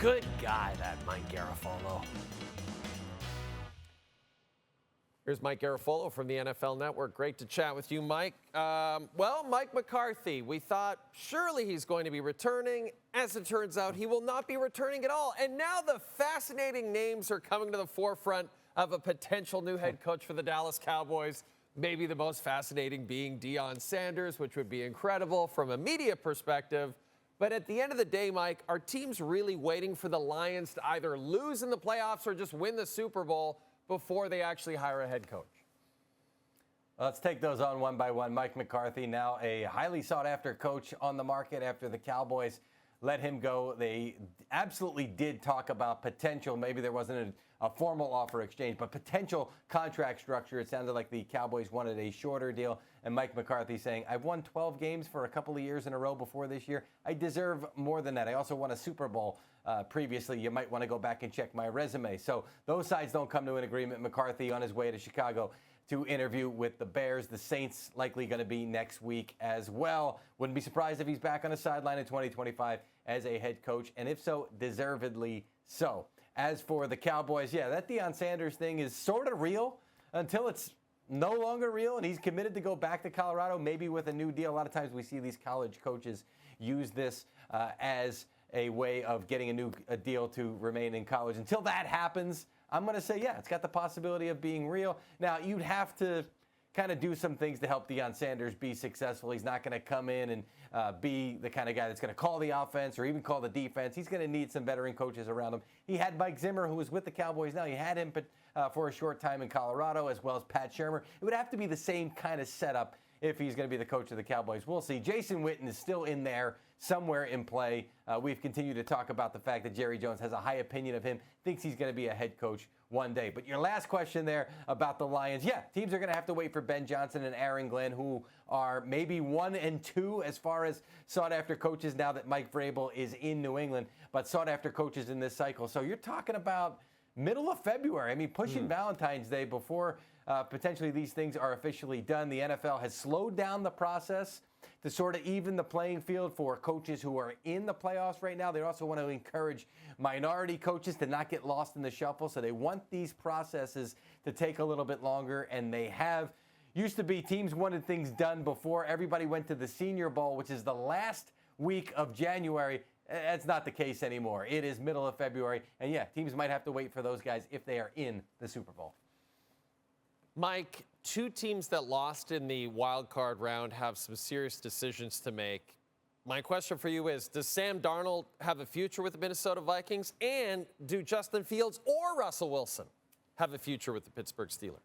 Good guy, that Mike Garafolo. Here's Mike Garafolo from the NFL Network. Great to chat with you, Mike. Mike McCarthy, we thought surely he's going to be returning. As it turns out, he will not be returning at all. And now the fascinating names are coming to the forefront of a potential new head coach for the Dallas Cowboys. Maybe the most fascinating being Deion Sanders, which would be incredible from a media perspective. But at the end of the day, Mike, are teams really waiting for the Lions to either lose in the playoffs or just win the Super Bowl before they actually hire a head coach? Let's take those on one by one. Mike McCarthy, now a highly sought-after coach on the market after the Cowboys let him go. They absolutely did talk about potential. Maybe there wasn't a formal offer exchange, but potential contract structure. It sounded like the Cowboys wanted a shorter deal. And Mike McCarthy saying, I've won 12 games for a couple of years in a row before this year. I deserve more than that. I also won a Super Bowl previously. You might want to go back and check my resume. So those sides don't come to an agreement. McCarthy on his way to Chicago to interview with the Bears. The Saints likely going to be next week as well. Wouldn't be surprised if he's back on the sideline in 2025 as a head coach, and if so, deservedly so. As for the Cowboys, that Deion Sanders thing is sort of real until it's no longer real, and he's committed to go back to Colorado, maybe with a new deal. A lot of times we see these college coaches use this as a way of getting a deal to remain in college. Until that happens, I'm going to say, it's got the possibility of being real. Now, you'd have to kind of do some things to help Deion Sanders be successful. He's not going to come in and be the kind of guy that's going to call the offense or even call the defense. He's going to need some veteran coaches around him. He had Mike Zimmer, who was with the Cowboys now. He had him for a short time in Colorado, as well as Pat Shurmur. It would have to be the same kind of setup if he's going to be the coach of the Cowboys. We'll see. Jason Witten is still in there somewhere in play. We've continued to talk about the fact that Jerry Jones has a high opinion of him, thinks he's going to be a head coach one day. But your last question there about the Lions, teams are going to have to wait for Ben Johnson and Aaron Glenn, who are maybe 1 and 2 as far as sought-after coaches now that Mike Vrabel is in New England, but sought-after coaches in this cycle. So you're talking about middle of February. I mean, pushing Valentine's Day before potentially these things are officially done. The NFL has slowed down the process to sort of even the playing field for coaches who are in the playoffs right now. They also want to encourage minority coaches to not get lost in the shuffle. So they want these processes to take a little bit longer, and they have. Used to be teams wanted things done before everybody went to the Senior Bowl, which is the last week of January. That's not the case anymore. It is middle of February. And teams might have to wait for those guys if they are in the Super Bowl. Mike, 2 teams that lost in the wild card round have some serious decisions to make. My question for you is, does Sam Darnold have a future with the Minnesota Vikings? And do Justin Fields or Russell Wilson have a future with the Pittsburgh Steelers?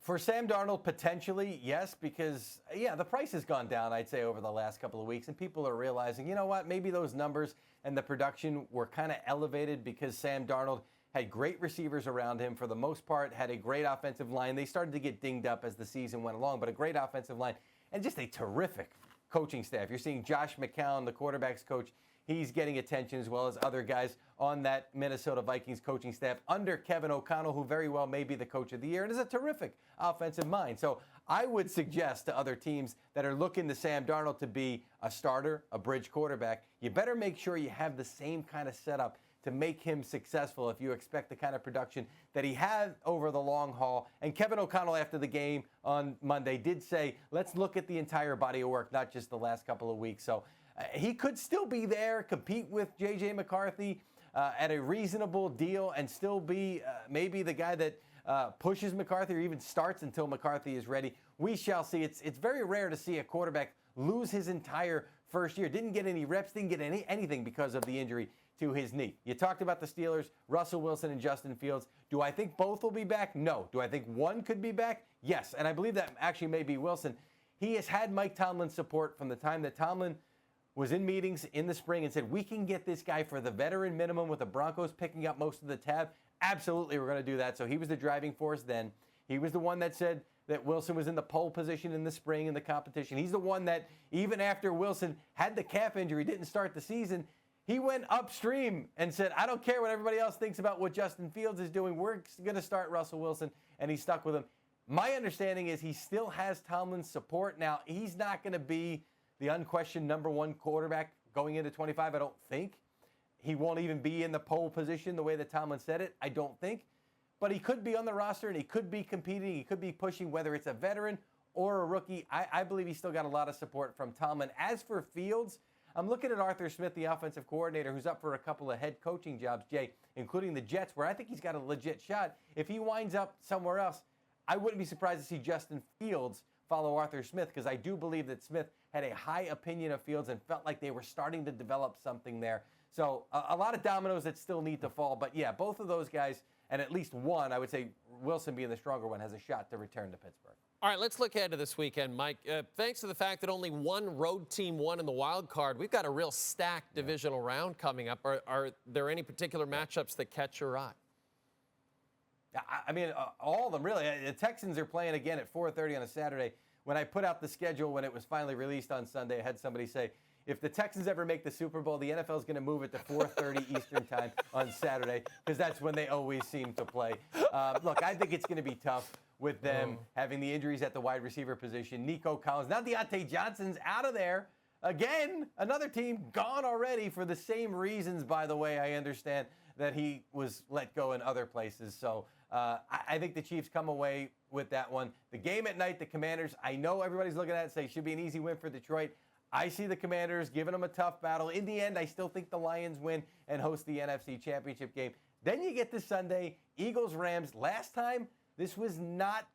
For Sam Darnold, potentially, yes, because, the price has gone down, I'd say, over the last couple of weeks, and people are realizing, you know what, maybe those numbers and the production were kind of elevated because Sam Darnold had great receivers around him for the most part, had a great offensive line. They started to get dinged up as the season went along, but a great offensive line and just a terrific coaching staff. You're seeing Josh McCown, the quarterback's coach. He's getting attention, as well as other guys on that Minnesota Vikings coaching staff under Kevin O'Connell, who very well may be the coach of the year and is a terrific offensive mind. So I would suggest to other teams that are looking to Sam Darnold to be a starter, a bridge quarterback, you better make sure you have the same kind of setup to make him successful if you expect the kind of production that he had over the long haul. And Kevin O'Connell, after the game on Monday, did say, let's look at the entire body of work, not just the last couple of weeks. So he could still be there, compete with J.J. McCarthy at a reasonable deal, and still be maybe the guy that pushes McCarthy or even starts until McCarthy is ready. We shall see. It's very rare to see a quarterback lose his entire first year. Didn't get any reps, didn't get anything because of the injury to his knee. You talked about the Steelers, Russell Wilson and Justin Fields. Do I think both will be back? No. Do I think one could be back? Yes. And I believe that actually may be Wilson. He has had Mike Tomlin's support from the time that Tomlin was in meetings in the spring and said, we can get this guy for the veteran minimum with the Broncos picking up most of the tab. Absolutely, we're going to do that. So he was the driving force then. He was the one that said that Wilson was in the pole position in the spring in the competition. He's the one that, even after Wilson had the calf injury, didn't start the season, he went upstream and said, I don't care what everybody else thinks about what Justin Fields is doing. We're going to start Russell Wilson, and he stuck with him. My understanding is he still has Tomlin's support. Now, he's not going to be the unquestioned number one quarterback going into 25, I don't think. He won't even be in the pole position the way that Tomlin said it, I don't think. But he could be on the roster, and he could be competing. He could be pushing, whether it's a veteran or a rookie. I believe he's still got a lot of support from Tomlin. As for Fields, I'm looking at Arthur Smith, the offensive coordinator, who's up for a couple of head coaching jobs, Jay, including the Jets, where I think he's got a legit shot. If he winds up somewhere else, I wouldn't be surprised to see Justin Fields follow Arthur Smith, because I do believe that Smith had a high opinion of Fields and felt like they were starting to develop something there. So a lot of dominoes that still need to fall. But, yeah, both of those guys, and at least one, I would say Wilson being the stronger one, has a shot to return to Pittsburgh. All right, let's look ahead to this weekend, Mike. Thanks to the fact that only one road team won in the wild card, we've got a real stacked divisional round coming up. Are there any particular matchups that catch your eye? I mean, all of them, really. The Texans are playing again at 4:30 on a Saturday. When I put out the schedule when it was finally released on Sunday, I had somebody say, if the Texans ever make the Super Bowl, the NFL is going to move it to 4:30 Eastern time on Saturday, because that's when they always seem to play. Look, I think it's going to be tough with them having the injuries at the wide receiver position. Nico Collins, now Deontay Johnson's out of there. Again, another team gone already for the same reasons, by the way. I understand that he was let go in other places. So I think the Chiefs come away with that one. The game at night, the Commanders, I know everybody's looking at it and say should be an easy win for Detroit. I see the Commanders giving them a tough battle. In the end, I still think the Lions win and host the NFC Championship game. Then you get to Sunday, Eagles-Rams. Last time, this was not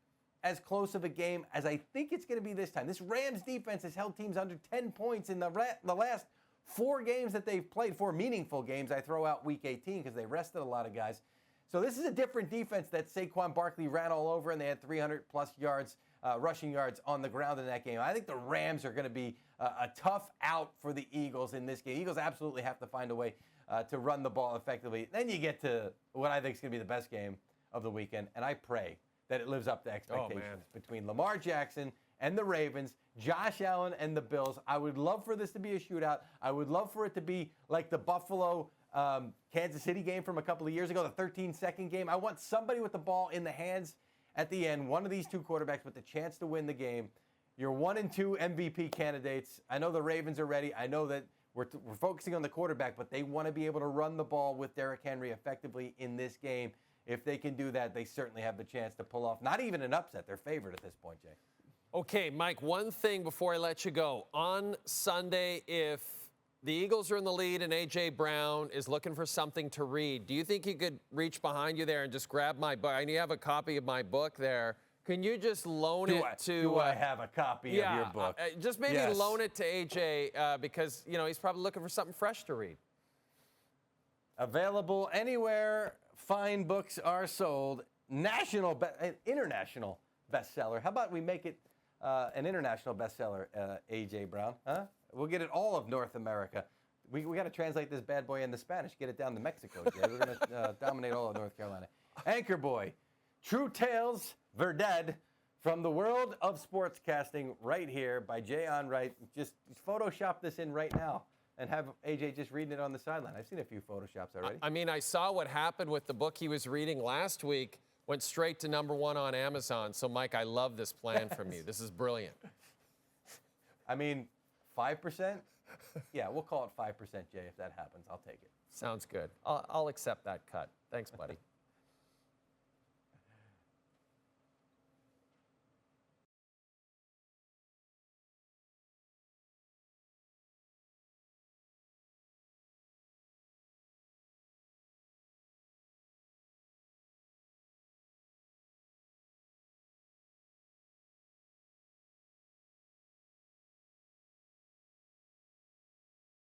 as close of a game as I think it's going to be this time. This Rams defense has held teams under 10 points in the last 4 games that they've played, 4 meaningful games. I throw out Week 18 because they rested a lot of guys. So this is a different defense that Saquon Barkley ran all over, and they had 300-plus yards, rushing yards on the ground in that game. I think the Rams are going to be a tough out for the Eagles in this game. Eagles absolutely have to find a way to run the ball effectively. Then you get to what I think is going to be the best game of the weekend, and I pray that it lives up to expectations between Lamar Jackson and the Ravens, Josh Allen and the Bills. I would love for this to be a shootout. I would love for it to be like the Buffalo Kansas City game from a couple of years ago, the 13-second game. I want somebody with the ball in the hands at the end, one of these two quarterbacks with the chance to win the game. Your 1 and 2 MVP candidates. I know the Ravens are ready. I know that we're focusing on the quarterback, but they want to be able to run the ball with Derrick Henry effectively in this game. If they can do that, they certainly have the chance to pull off not even an upset. They're favored at this point, Jay. Okay, Mike, one thing before I let you go. On Sunday, if the Eagles are in the lead and A.J. Brown is looking for something to read, do you think he could reach behind you there and just grab my book? I know you have a copy of my book there. Can you just loan it to... Do I have a copy of your book? Just maybe loan it to A.J. Because, you know, he's probably looking for something fresh to read. Available anywhere fine books are sold. International bestseller. How about we make it an international bestseller, A.J. Brown? Huh? We'll get it all of North America. We got to translate this bad boy into Spanish, get it down to Mexico, Jay. We're going to dominate all of North Carolina. Anchor Boy, True Tales, Verdad, from the world of sportscasting, right here by Jay Onrait. Just Photoshop this in right now and have AJ just reading it on the sideline. I've seen a few Photoshops already. I mean, I saw what happened with the book he was reading last week. Went straight to #1 on Amazon. So, Mike, I love this plan from you. This is brilliant. I mean, 5%? Yeah, we'll call it 5%, Jay. If that happens, I'll take it. Sounds good. I'll accept that cut. Thanks, buddy.